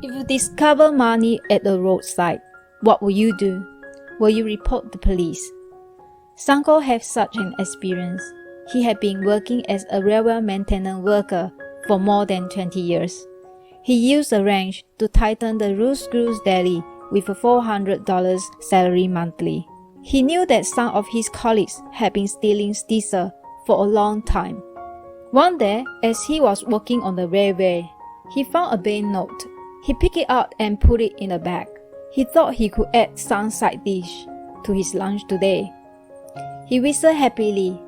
If you discover money at the roadside, what will you do? Will you report the police? Sanko had such an experience. He had been working as a railway maintenance worker for more than 20 years. He used a wrench to tighten the roof screws daily with a $400 salary monthly. He knew that some of his colleagues had been stealing diesel for a long time. One day, as he was working on the railway, he found a banknote. He picked it up and put it in a bag. He thought he could add some side dish to his lunch today. He whistled happily,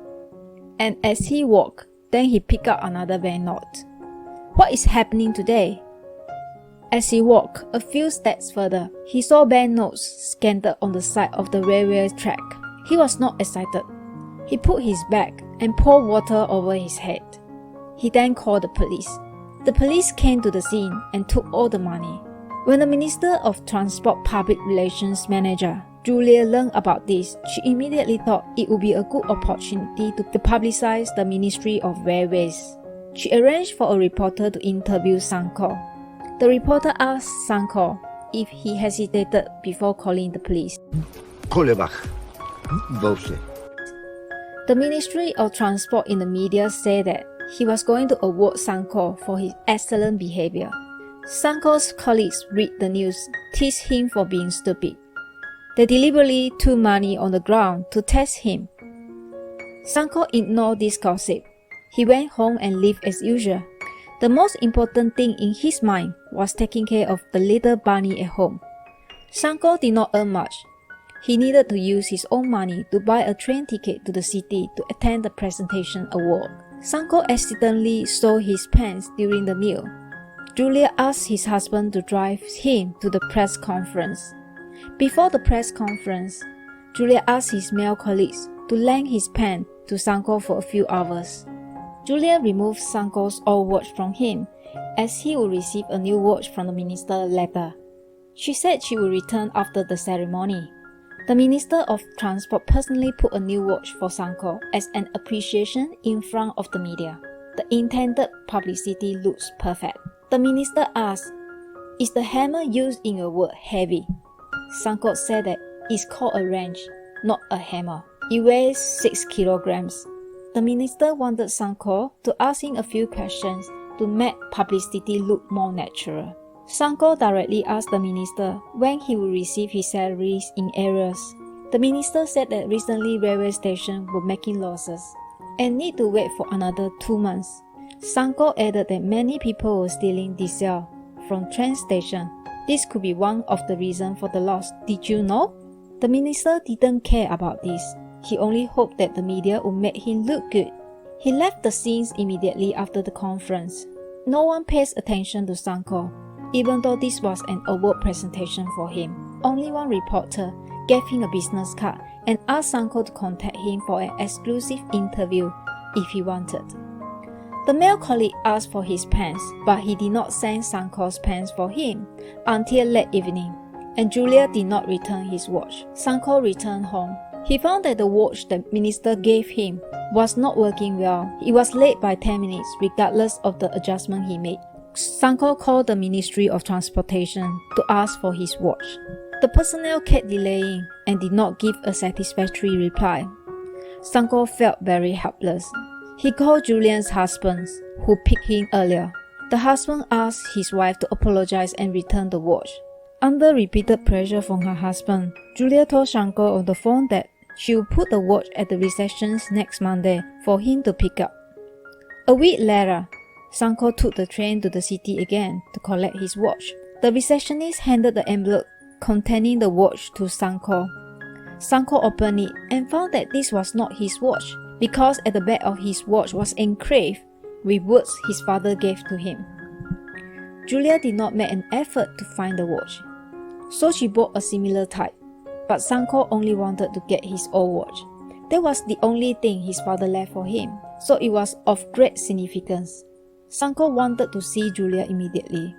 and as he walked, then he picked up another banknote. What is happening today? As he walked a few steps further, he saw banknotes scattered on the side of the railway track. He was not excited. He put his bag and poured water over his head. He then called the police. The police came to the scene and took all the money. When the Minister of Transport Public Relations Manager, Julia, learned about this, she immediately thought it would be a good opportunity to publicize the Ministry of Railways. She arranged for a reporter to interview Sanko. The reporter asked Sanko if he hesitated before calling the police. The Ministry of Transport in the media said that he was going to award Sanko for his excellent behavior. Sanko's colleagues read the news, teased him for being stupid. They deliberately threw money on the ground to test him. Sanko ignored this gossip. He went home and lived as usual. The most important thing in his mind was taking care of the little bunny at home. Sanko did not earn much. He needed to use his own money to buy a train ticket to the city to attend the presentation award. Sanko accidentally stole his pants during the meal. Julia asked his husband to drive him to the press conference. Before the press conference, Julia asked his male colleagues to lend his pen to Sanko for a few hours. Julia removed Sanko's old watch from him, as he would receive a new watch from the minister later. She said she would return after the ceremony. The Minister of Transport personally put a new watch for Sanko as an appreciation in front of the media. The intended publicity looks perfect. The minister asked, "Is the hammer used in your work heavy?" Sanko said that it's called a wrench, not a hammer. It weighs 6 kilograms. The minister wanted Sanko to ask him a few questions to make publicity look more natural. Sanko directly asked the minister when he would receive his salaries in arrears. The minister said that recently railway stations were making losses and need to wait for another 2 months. Sanko added that many people were stealing diesel from train stations. This could be one of the reasons for the loss. Did you know? The minister didn't care about this. He only hoped that the media would make him look good. He left the scenes immediately after the conference. No one pays attention to Sanko, even though this was an award presentation for him. Only one reporter gave him a business card and asked Sanko to contact him for an exclusive interview if he wanted. The male colleague asked for his pants, but he did not send Sanko's pants for him until late evening, and Julia did not return his watch. Sanko returned home. He found that the watch the minister gave him was not working well. It was late by 10 minutes regardless of the adjustment he made. Sanko called the Ministry of Transportation to ask for his watch. The personnel kept delaying and did not give a satisfactory reply. Sanko felt very helpless. He called Julian's husband, who picked him earlier. The husband asked his wife to apologize and return the watch. Under repeated pressure from her husband, Julia told Sanko on the phone that she would put the watch at the reception next Monday for him to pick up. A week later, Sanko took the train to the city again to collect his watch. The receptionist handed the envelope containing the watch to Sanko. Sanko opened it and found that this was not his watch, because at the back of his watch was engraved with words his father gave to him. Julia did not make an effort to find the watch, so she bought a similar type, but Sanko only wanted to get his old watch. That was the only thing his father left for him, so it was of great significance. Sanko wanted to see Julia immediately.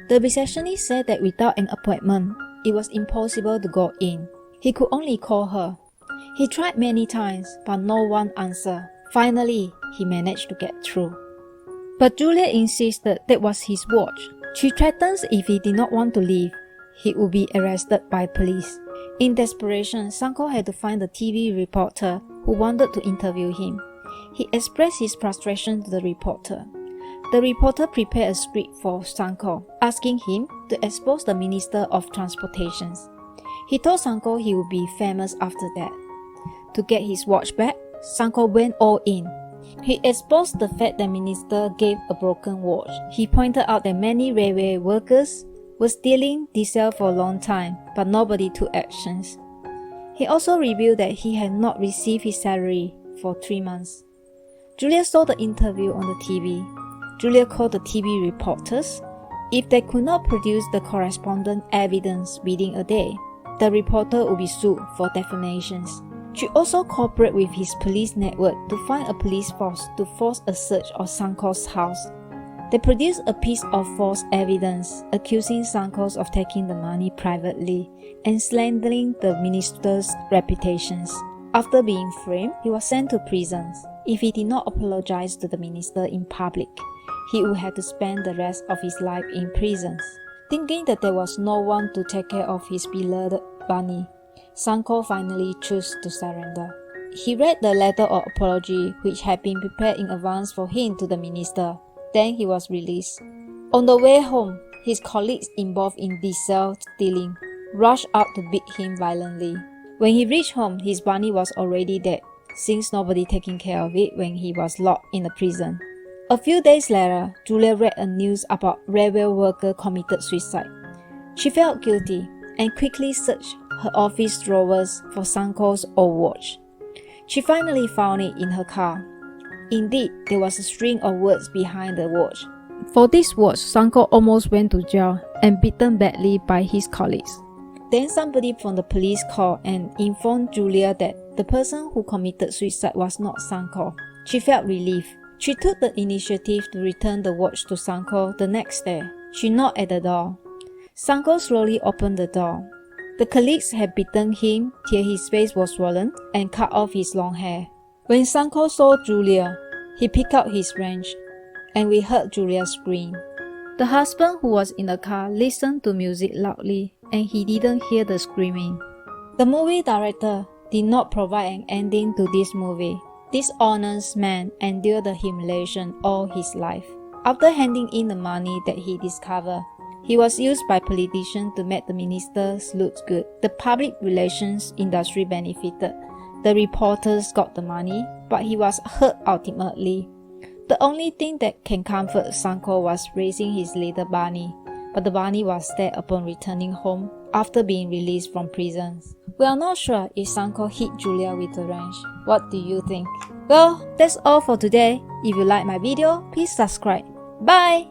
The receptionist said that without an appointment, it was impossible to go in. He could only call her. He tried many times, but no one answered. Finally, he managed to get through. But Julia insisted that was his watch. She threatens if he did not want to leave, he would be arrested by police. In desperation, Sanko had to find the TV reporter who wanted to interview him. He expressed his frustration to the reporter. The reporter prepared a script for Sanko, asking him to expose the Minister of Transportation. He told Sanko he would be famous after that. To get his watch back, Sanko went all in. He exposed the fact that Minister gave a broken watch. He pointed out that many railway workers were stealing diesel for a long time, but nobody took actions. He also revealed that he had not received his salary for 3 months. Julia saw the interview on the TV. Julia called the TV reporters. If they could not produce the correspondent evidence within a day, the reporter would be sued for defamation. She also cooperated with his police network to find a police force to force a search of Sanko's house. They produced a piece of false evidence accusing Sanko of taking the money privately and slandering the minister's reputations. After being framed, he was sent to prison. If he did not apologize to the minister in public, he would have to spend the rest of his life in prison. Thinking that there was no one to take care of his beloved bunny, Sanko finally chose to surrender. He read the letter of apology which had been prepared in advance for him to the minister. Then he was released. On the way home, his colleagues involved in diesel stealing rushed out to beat him violently. When he reached home, his bunny was already dead, since nobody taking care of it when he was locked in the prison. A few days later, Julia read a news about railway worker committed suicide. She felt guilty and quickly searched her office drawers for Sanko's old watch. She finally found it in her car. Indeed, there was a string of words behind the watch. For this watch, Sanko almost went to jail and beaten badly by his colleagues. Then somebody from the police called and informed Julia that the person who committed suicide was not Sanko. She felt relief. She took the initiative to return the watch to Sanko the next day. She knocked at the door. Sanko slowly opened the door. The colleagues had beaten him till his face was swollen and cut off his long hair. When Sanko saw Julia, he picked up his wrench, and we heard Julia scream. The husband who was in the car listened to music loudly, and he didn't hear the screaming. The movie director did not provide an ending to this movie. This honest man endured the humiliation all his life. After handing in the money that he discovered, he was used by politicians to make the ministers look good. The public relations industry benefited. The reporters got the money, but he was hurt ultimately. The only thing that can comfort Sanko was raising his little bunny, but the bunny was dead upon returning home after being released from prison. We are not sure if Sanko hit Julia with a wrench. What do you think? Well, that's all for today. If you like my video, please subscribe. Bye!